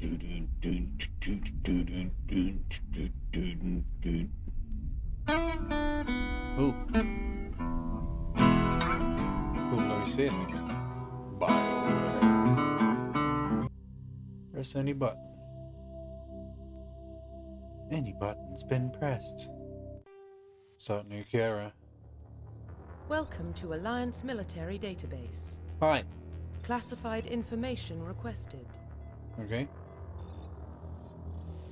Ooh. Cool low ceiling. BioWare. Press any button. Any button's been pressed. Start new era. Welcome to Alliance Military Database. Hi. Classified information requested. Okay.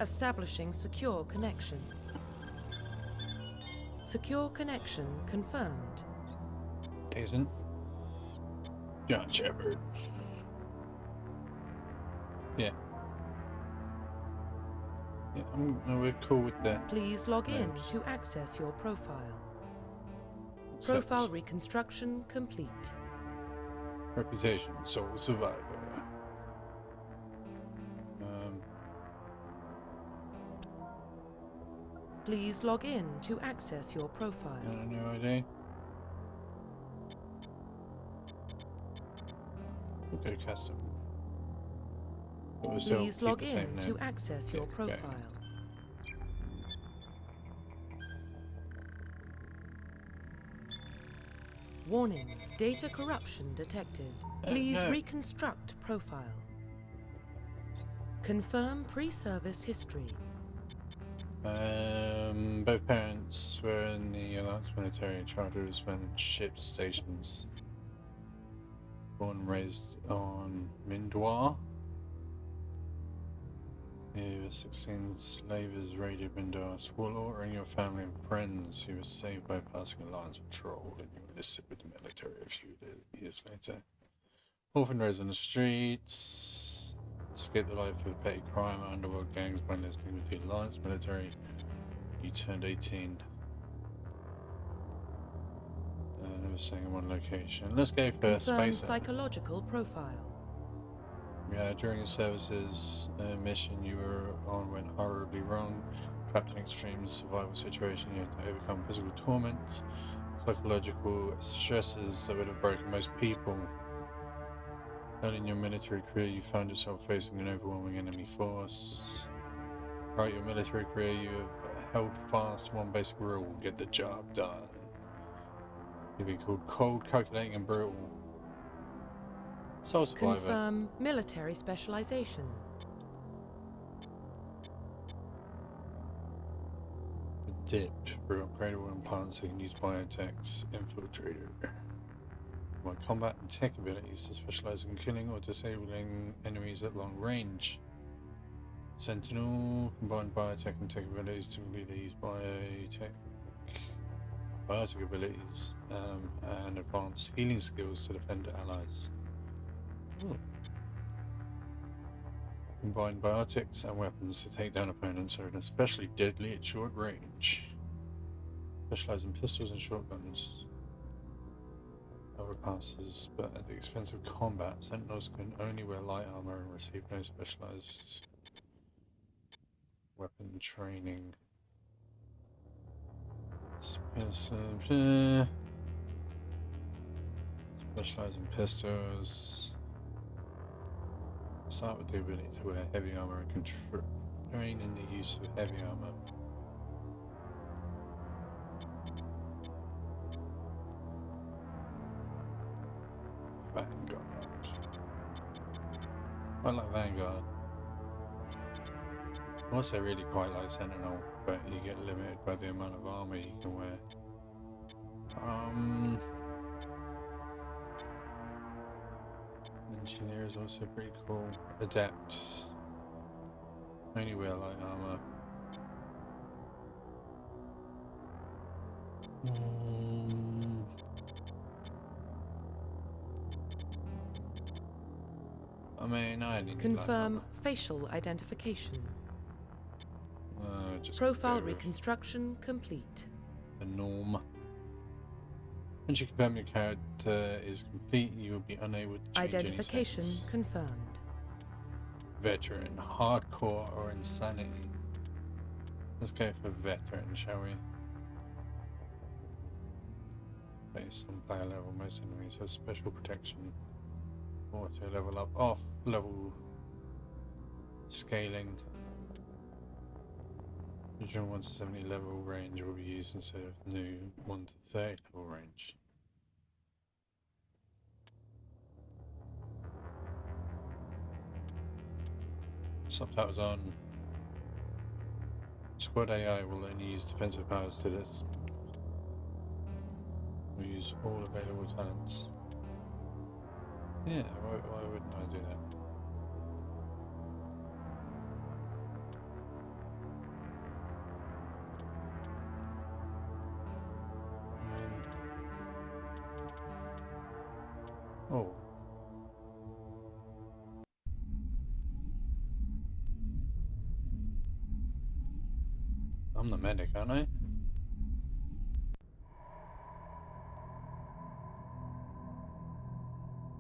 Establishing secure connection. Secure connection confirmed. Isn't. John Shepard. Yeah. Yeah, we're cool with that. Please log in names. to access your profile. Accept. Profile reconstruction complete. Reputation, sole survivor. Please log in to access your profile. No ID. We'll go custom. But we'll still Please keep log the in same name. to access your profile. Warning, data corruption detected. Please no. reconstruct profile. Confirm pre-service history. Both parents were in the Alliance military. Charters when ship stations. Born and raised on Mindwa. He was 16 slavers raided Mindwa. While ordering your family and friends, he was saved by passing Alliance patrol and you enlisted with the military a few years later. Orphan raised on the streets. Escaped the life of petty crime and underworld gangs by enlisting with the Alliance military. You turned 18. Never staying in one location. Let's go for Confirm space. Psychological profile. Yeah, during your services mission you were on went horribly wrong. Trapped in extreme survival situation, you had to overcome physical torment, psychological stresses that would have broken most people. Early in your military career, you found yourself facing an overwhelming enemy force. Throughout your military career, you have held fast to one basic rule: get the job done. You've been called cold, calculating, and brutal. Soul Survivor. Confirm military specialization. Dipped for upgradable implants that can use biotech's infiltrator. My combat and tech abilities to specialize in killing or disabling enemies at long range. Sentinel combined biotech and tech abilities typically they use biotic abilities and advanced healing skills to defend allies. Ooh. Combine biotics and weapons to take down opponents are especially deadly at short range. Specialize in pistols and shotguns. Other classes, but at the expense of combat, sentinels can only wear light armor and receive no specialized weapon training. Specialize in pistols. Start with the ability to wear heavy armor and train in the use of heavy armor. Vanguard. I like Vanguard. I also really quite like Sentinel, but you get limited by the amount of armor you can wear. Engineer is also pretty cool. Adept. Only wear light armor. I mean, I didn't Confirm facial identification. just Profile reconstruction complete. The norm. Once you confirm your character is complete, you will be unable to change Identification any settings. confirmed. Veteran, hardcore, or insanity. Let's go for veteran, shall we? Based on player level, most enemies have special protection. Auto level up off level Scaling. Original 1 to 70 level range will be used instead of the new 1 to 30 level range. Subtitles on. Squad AI will only use defensive powers to this. We'll use all available talents. Yeah, why wouldn't I do that? Oh. I'm the medic, aren't I?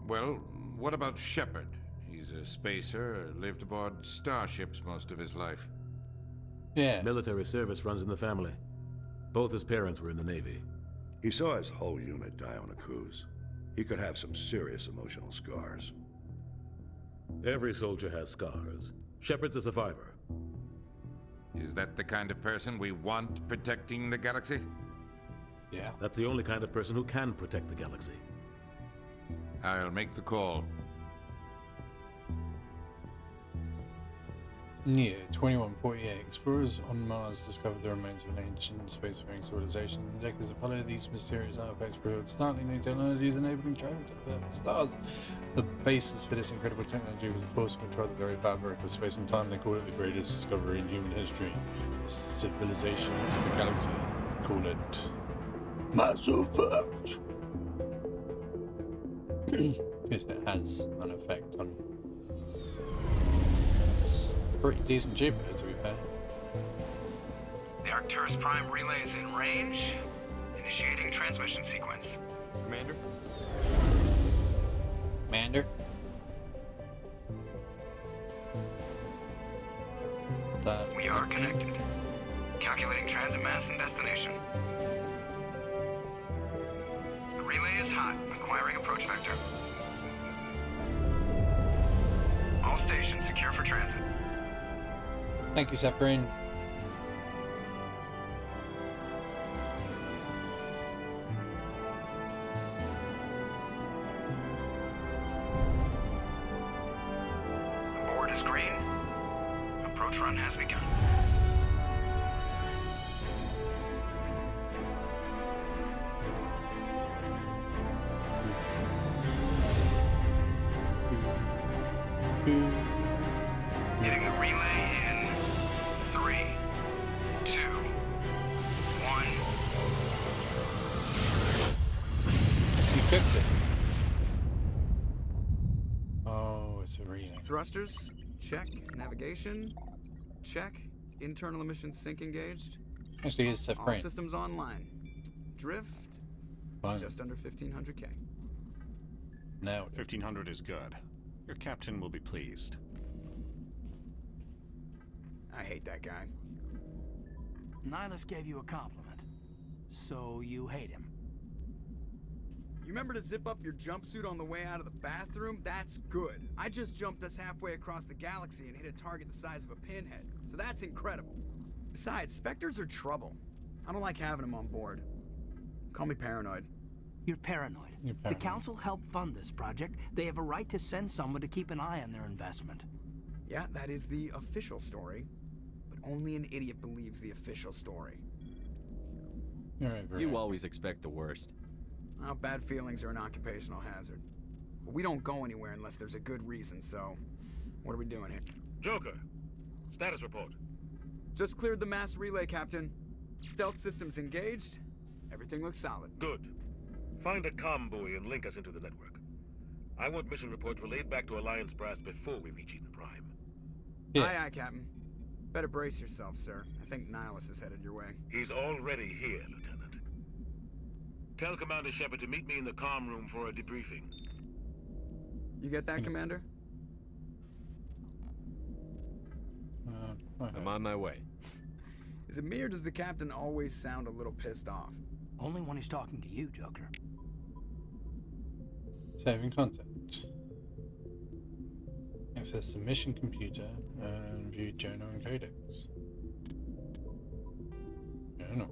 Well, what about Shepard? He's a spacer, lived aboard starships most of his life. Yeah. Military service runs in the family. Both his parents were in the Navy. He saw his whole unit die on a cruise. He could have some serious emotional scars. Every soldier has scars. Shepard's a survivor. Is that the kind of person we want protecting the galaxy? Yeah. That's the only kind of person who can protect the galaxy. I'll make the call. Near 2148, explorers on Mars discovered the remains of an ancient spacefaring civilization. In decades that followed, these mysterious artifacts revealed startling new technologies enabling travel to the stars. The basis for this incredible technology was the force to control the very fabric of space and time. They call it the greatest discovery in human history. The civilization of the galaxy. Call it masseffect. Because it has an effect on. Pretty decent Jupiter, to be fair. The Arcturus Prime relay is in range. Initiating transmission sequence. Commander? Commander? We are connected. Calculating transit mass and destination. The relay is hot, acquiring approach vector. All stations secure for transit. Thank you, Seth Green. The board is green. Approach run has begun. Hitting the relay in 3, 2, 1. You cooked it. Oh, it's a relay. Thrusters, check. Navigation, check. Internal emissions sync engaged. Actually, it's Seth All Green. systems online. Drift, Fine. just under 1500K. Now, 1500 is good. Your captain will be pleased. I hate that guy. Nihilus gave you a compliment, so you hate him. You remember to zip up your jumpsuit on the way out of the bathroom? That's good. I just jumped us halfway across the galaxy and hit a target the size of a pinhead, so that's incredible. Besides, Spectres are trouble. I don't like having them on board. Call me paranoid. You're paranoid. You're The paranoid. Council helped fund this project. They have a right to send someone to keep an eye on their investment. Yeah, that is the official story. But only an idiot believes the official story. you're right, You always expect the worst. Well, bad feelings are an occupational hazard. But we don't go anywhere unless there's a good reason, so what are we doing here? Joker, status report. Just cleared the mass relay, Captain. Stealth systems engaged. Everything looks solid. Good. Find a comm buoy and link us into the network. I want mission reports relayed back to Alliance brass before we reach Eden Prime. Yeah. Aye, aye, Captain. Better brace yourself, sir. I think Nihilus is headed your way. He's already here, Lieutenant. Tell Commander Shepard to meet me in the comm room for a debriefing. You get that, Commander? I'm on my way. Is it me or does the Captain always sound a little pissed off? Only when he's talking to you, Joker. Saving content. Access the mission computer and view journal and codex. Journal.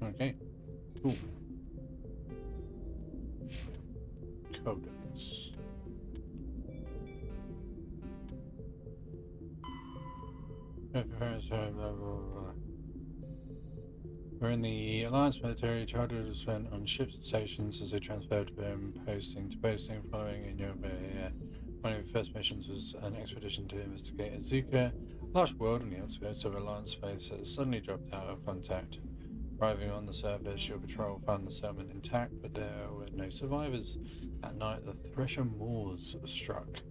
Okay. Cool. Codex. Wherein the Alliance military, childhood was spent on ships and stations as they transferred from posting to posting, following in Europe. One of the first missions was an expedition to investigate Azuka, a large world on the outskirts of Alliance space that suddenly dropped out of contact. Arriving on the surface, your patrol found the settlement intact, but there were no survivors. At night, the Thresher Moors struck,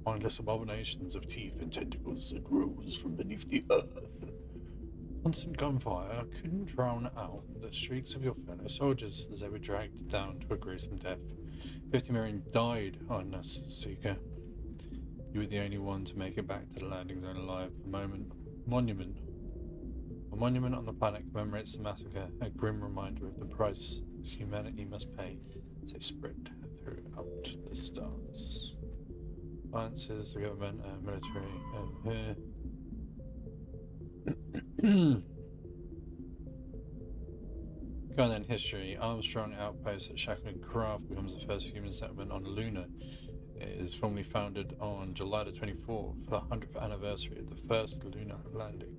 mindless abominations of teeth and tentacles that rose from beneath the earth. Constant gunfire couldn't drown out the shrieks of your fellow soldiers as they were dragged down to a gruesome death. 50 Marine died on Nasuka. You were the only one to make it back to the landing zone alive. A monument on the planet commemorates the massacre, a grim reminder of the price humanity must pay as they spread throughout the stars. Alliances, the government, military, Go on then, history. Armstrong Outpost at Shackleton Craft becomes the first human settlement on Luna. It is formally founded on July the 24th for the 100th anniversary of the first lunar landing.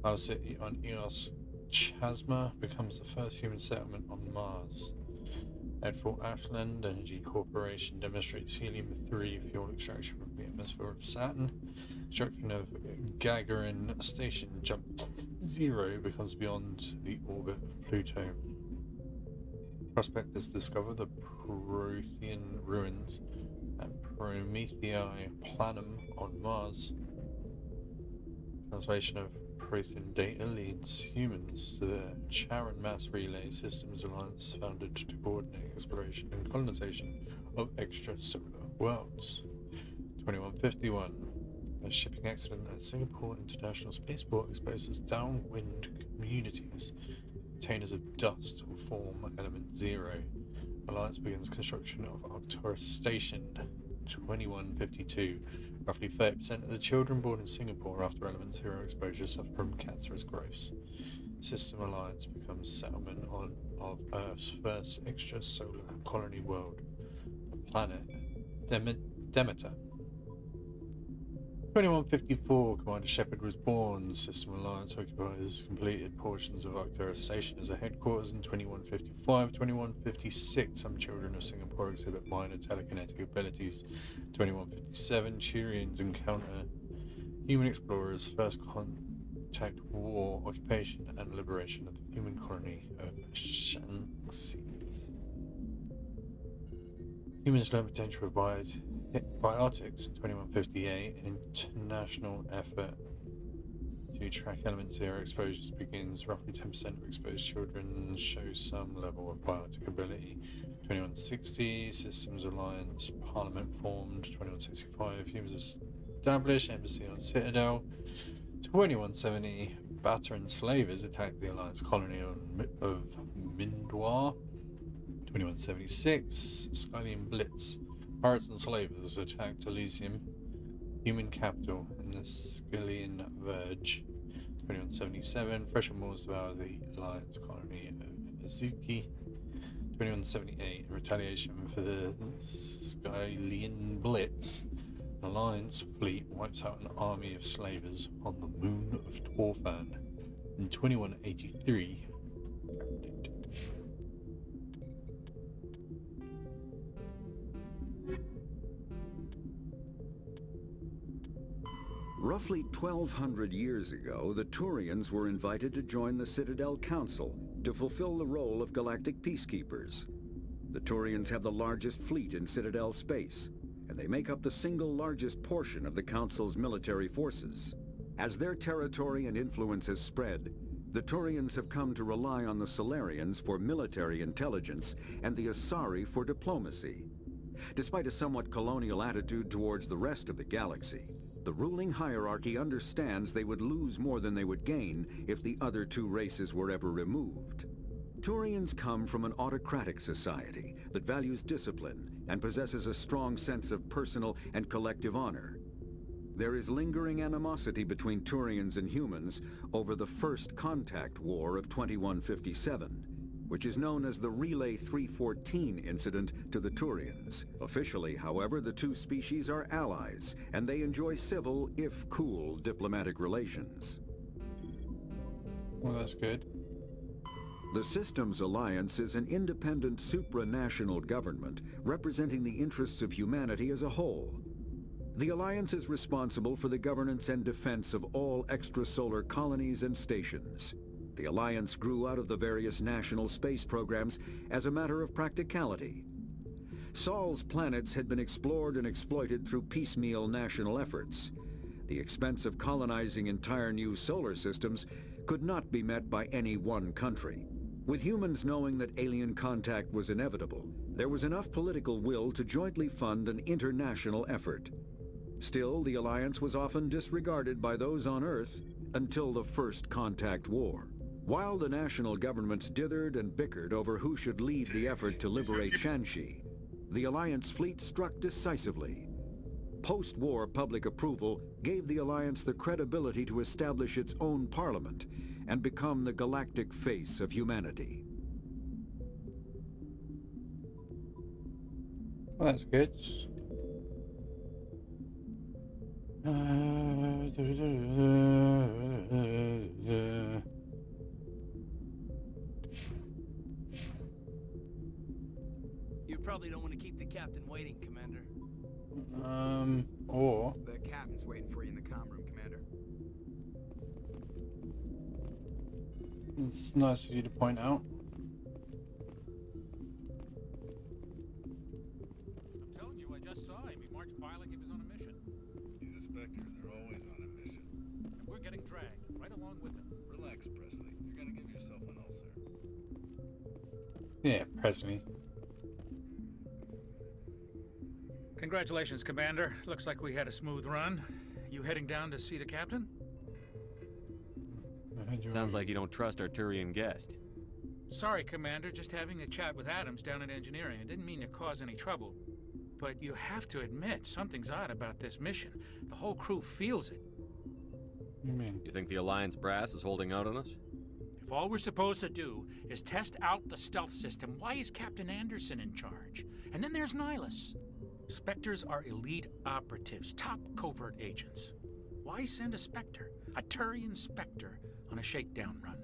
Our city on Eos Chasma becomes the first human settlement on Mars. At Fort Ashland, Energy Corporation demonstrates helium-3 fuel extraction from the atmosphere of Saturn. Construction of Gagarin Station Jump 0 becomes beyond the orbit of Pluto. Prospectors discover the Prothean ruins and Promethei Planum on Mars. Translation of Prothean data leads humans to the Charon Mass Relay Systems Alliance, founded to coordinate exploration and colonization of extrasolar worlds. 2151. A shipping accident at Singapore International Spaceport exposes downwind communities. Containers of dust will form element 0. Alliance begins construction of Arcturus Station. 2152. Roughly 30% of the children born in Singapore after element 0 exposure suffer from cancerous growths. System Alliance becomes settlement of Earth's first extrasolar colony world, the planet Demeter. 2154, Commander Shepard was born. System Alliance occupies completed portions of Arcturus Station as a headquarters in 2155. 2156, some children of Singapore exhibit minor telekinetic abilities. 2157, Turians encounter human explorers, first contact war, occupation, and liberation of the human colony of Shanxi. Humans learn potential of biotics in 2158. An international effort to track element 0 exposures begins. Roughly 10% of exposed children show some level of biotic ability. 2160, Systems Alliance, Parliament formed. 2165, humans established, embassy on Citadel. 2170, Batter enslavers attacked the Alliance colony of Mindwar. 2176, Skylian Blitz. Pirates and slavers attacked Elysium, human capital, and the Skylian Verge. 2177, Thresher Moors devour the Alliance colony of Azuki. 2178, in retaliation for the Skylian Blitz, the Alliance fleet wipes out an army of slavers on the moon of Torfan. In 2183, Roughly 1,200 years ago, the Turians were invited to join the Citadel Council to fulfill the role of galactic peacekeepers. The Turians have the largest fleet in Citadel space, and they make up the single largest portion of the Council's military forces. As their territory and influence has spread, the Turians have come to rely on the Solarians for military intelligence and the Asari for diplomacy. Despite a somewhat colonial attitude towards the rest of the galaxy, the ruling hierarchy understands they would lose more than they would gain if the other two races were ever removed. Turians come from an autocratic society that values discipline and possesses a strong sense of personal and collective honor. There is lingering animosity between Turians and humans over the First Contact War of 2157, which is known as the Relay 314 incident to the Turians. Officially, however, the two species are allies, and they enjoy civil, if cool, diplomatic relations. Well, that's good. The Systems Alliance is an independent supranational government representing the interests of humanity as a whole. The Alliance is responsible for the governance and defense of all extrasolar colonies and stations. The Alliance grew out of the various national space programs as a matter of practicality. Sol's planets had been explored and exploited through piecemeal national efforts. The expense of colonizing entire new solar systems could not be met by any one country. With humans knowing that alien contact was inevitable, there was enough political will to jointly fund an international effort. Still, the Alliance was often disregarded by those on Earth until the First Contact War. While the national governments dithered and bickered over who should lead the effort to liberate Shanxi, the Alliance fleet struck decisively. Post-war public approval gave the Alliance the credibility to establish its own parliament and become the galactic face of humanity. Well, that's good. You probably don't want to keep the captain waiting, Commander. Or The captain's waiting for you in the comm room, Commander. it's nice of you to point out. I'm telling you, I just saw him. He marched by like he was on a mission. He's a Spectre. They're always on a mission. And we're getting dragged right along with him. Relax, Presley. You're gonna give yourself an ulcer. Yeah, Presley. Congratulations, Commander. Looks like we had a smooth run. You heading down to see the captain? Sounds like you don't trust our Turian guest. Sorry, Commander. Just having a chat with Adams down at engineering. I didn't mean to cause any trouble. But you have to admit, something's odd about this mission. The whole crew feels it. What do you mean? You think the Alliance brass is holding out on us? If all we're supposed to do is test out the stealth system, why is Captain Anderson in charge? And then there's Nihilus. Spectres are elite operatives, top covert agents. Why send a Spectre, a Turian Spectre, on a shakedown run?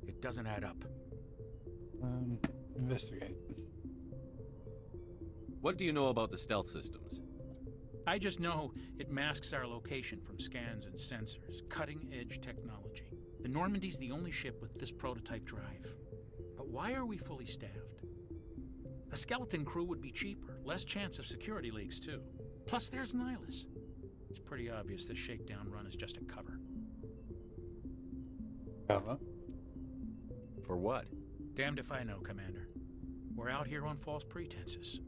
It doesn't add up. Investigate. What do you know about the stealth systems? I just know it masks our location from scans and sensors. Cutting-edge technology. The Normandy's the only ship with this prototype drive. But why are we fully staffed? A skeleton crew would be cheaper, less chance of security leaks too. Plus there's Nihilus. It's pretty obvious this shakedown run is just a cover. Cover? For what? Damned if I know, Commander. We're out here on false pretenses.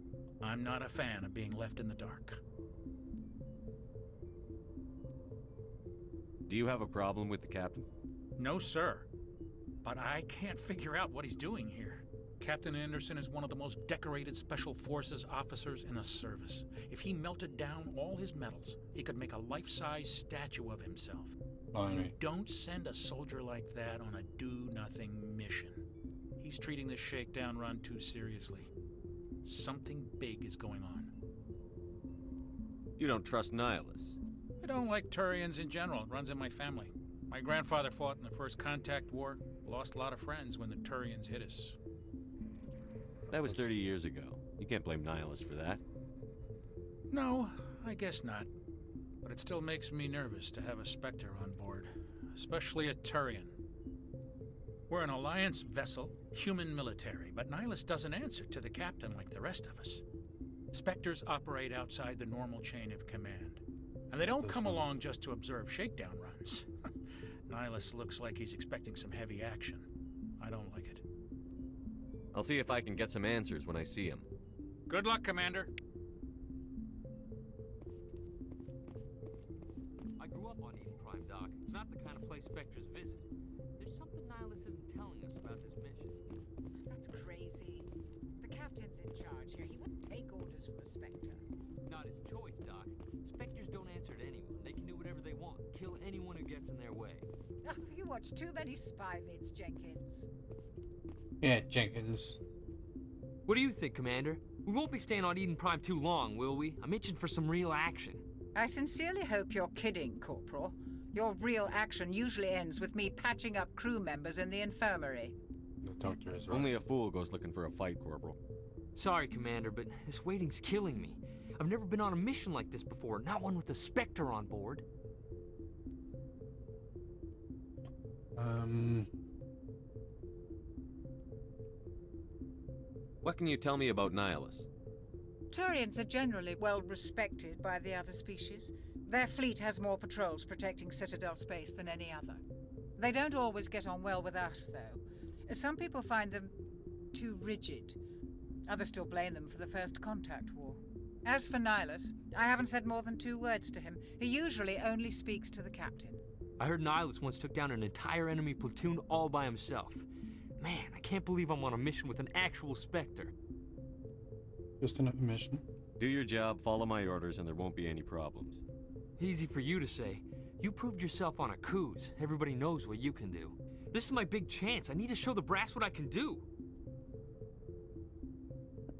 I'm not a fan of being left in the dark. Do you have a problem with the captain? No, sir. But I can't figure out what he's doing here. Captain Anderson is one of the most decorated Special Forces officers in the service. If he melted down all his medals, he could make a life-size statue of himself. You don't send a soldier like that on a do-nothing mission. He's treating this shakedown run too seriously. Something big is going on. You don't trust Nihilus? I don't like Turians in general. It runs in my family. My grandfather fought in the First Contact War. Lost a lot of friends when the Turians hit us. That was 30 years ago. You can't blame Nihilus for that. No, I guess not. But it still makes me nervous to have a Spectre on board. Especially a Turian. We're an Alliance vessel, human military, but Nihilus doesn't answer to the captain like the rest of us. Spectres operate outside the normal chain of command. And they don't come along just to observe shakedown runs. Heavens. Nihilus looks like he's expecting some heavy action. I don't like it. I'll see if I can get some answers when I see him. Good luck, Commander. I grew up on Eden Prime, Doc. It's not the kind of place Spectres visit. There's something Nihilus isn't telling us about this mission. That's crazy. The captain's in charge here. He wouldn't take orders from a Spectre. Not his choice, Doc. Spectres don't answer to anyone. They can do whatever they want. Kill anyone who gets in their way. Oh, you watch too many spy vids, Jenkins. Yeah, Jenkins. What do you think, Commander? We won't be staying on Eden Prime too long, will we? I'm itching for some real action. I sincerely hope you're kidding, Corporal. Your real action usually ends with me patching up crew members in the infirmary. The doctor is right. Only a fool goes looking for a fight, Corporal. Sorry, Commander, but this waiting's killing me. I've never been on a mission like this before, not one with a Spectre on board. What can you tell me about Nihilus? Turians are generally well respected by the other species. Their fleet has more patrols protecting Citadel space than any other. They don't always get on well with us, though. Some people find them too rigid. Others still blame them for the First Contact War. As for Nihilus, I haven't said more than 2 words to him. He usually only speaks to the captain. I heard Nihilus once took down an entire enemy platoon all by himself. Man, I can't believe I'm on a mission with an actual Spectre. Just another mission. Do your job, follow my orders, and there won't be any problems. Easy for you to say. You proved yourself on a cruise. Everybody knows what you can do. This is my big chance. I need to show the brass what I can do.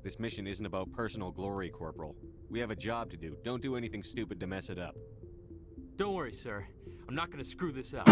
This mission isn't about personal glory, Corporal. We have a job to do. Don't do anything stupid to mess it up. Don't worry, sir. I'm not gonna screw this up.